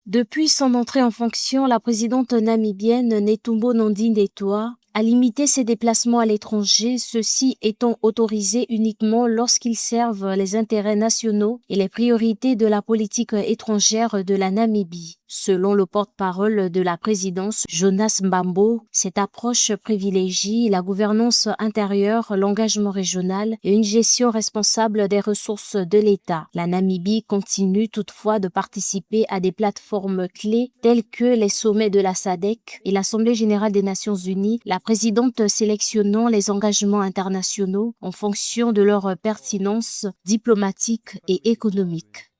Depuis son entrée en fonction, la présidente namibienne Netumbo Nandi-Ndaitwah a limité ses déplacements à l'étranger, ceux-ci étant autorisés uniquement lorsqu'ils servent les intérêts nationaux et les priorités de la politique étrangère de la Namibie. Selon le porte-parole de la présidence, Jonas Mbambo, cette approche privilégie la gouvernance intérieure, l'engagement régional et une gestion responsable des ressources de l'État. La Namibie continue toutefois de participer à des plateformes clés telles que les sommets de la SADC et l'Assemblée générale des Nations unies, la présidente sélectionnant les engagements internationaux en fonction de leur pertinence diplomatique et économique.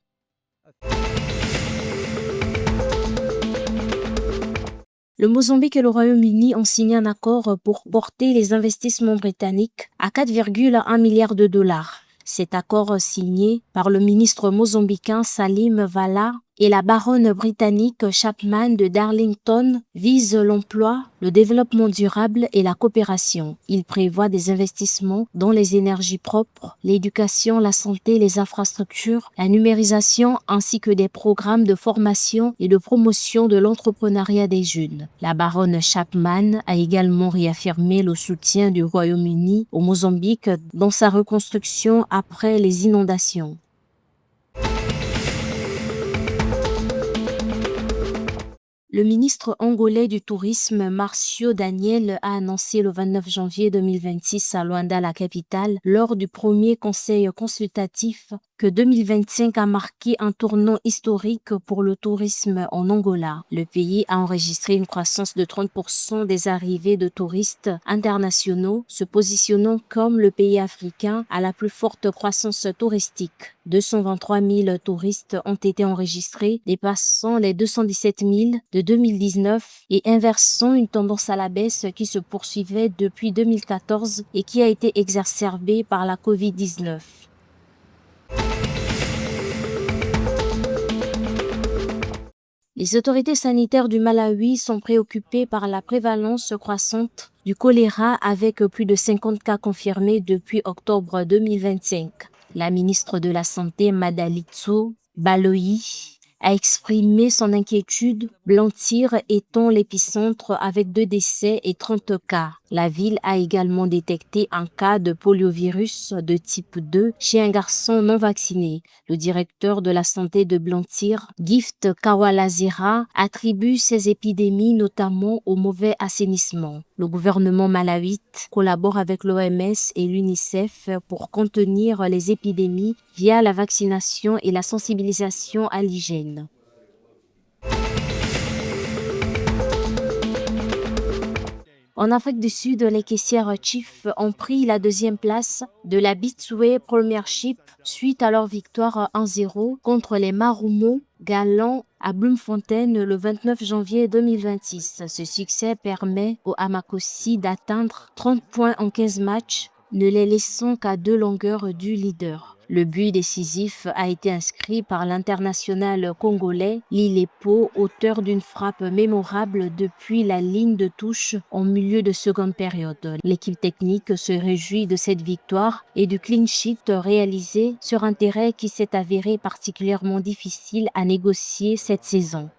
Le Mozambique et le Royaume-Uni ont signé un accord pour porter les investissements britanniques à 4,1 milliards de dollars. Cet accord signé par le ministre mozambicain Salim Vala et la baronne britannique Chapman de Darlington vise l'emploi, le développement durable et la coopération. Il prévoit des investissements dans les énergies propres, l'éducation, la santé, les infrastructures, la numérisation ainsi que des programmes de formation et de promotion de l'entrepreneuriat des jeunes. La baronne Chapman a également réaffirmé le soutien du Royaume-Uni au Mozambique dans sa reconstruction après les inondations. Le ministre angolais du Tourisme, Marcio Daniel, a annoncé le 29 janvier 2026 à Luanda, la capitale, lors du premier conseil consultatif, que 2025 a marqué un tournant historique pour le tourisme en Angola. Le pays a enregistré une croissance de 30% des arrivées de touristes internationaux, se positionnant comme le pays africain à la plus forte croissance touristique. 223 000 touristes ont été enregistrés, dépassant les 217 000 de 2019 et inversant une tendance à la baisse qui se poursuivait depuis 2014 et qui a été exacerbée par la Covid-19. Les autorités sanitaires du Malawi sont préoccupées par la prévalence croissante du choléra avec plus de 50 cas confirmés depuis octobre 2025. La ministre de la Santé, Madalitso Baloyi, a exprimé son inquiétude, Blantyre étant l'épicentre avec 2 décès et 30 cas. La ville a également détecté un cas de poliovirus de type 2 chez un garçon non vacciné. Le directeur de la santé de Blantyre, Gift Kawalazira, attribue ces épidémies notamment au mauvais assainissement. Le gouvernement malawite collabore avec l'OMS et l'UNICEF pour contenir les épidémies via la vaccination et la sensibilisation à l'hygiène. En Afrique du Sud, les caissières Chiefs ont pris la 2e place de la Betway Premiership suite à leur victoire 1-0 contre les Marumo Galants à Bloemfontein le 29 janvier 2026. Ce succès permet aux Amakosi d'atteindre 30 points en 15 matchs, ne les laissant qu'à 2 longueurs du leader. Le but décisif a été inscrit par l'international congolais Lilepo, auteur d'une frappe mémorable depuis la ligne de touche en milieu de seconde période. L'équipe technique se réjouit de cette victoire et du clean sheet réalisé sur un terrain qui s'est avéré particulièrement difficile à négocier cette saison.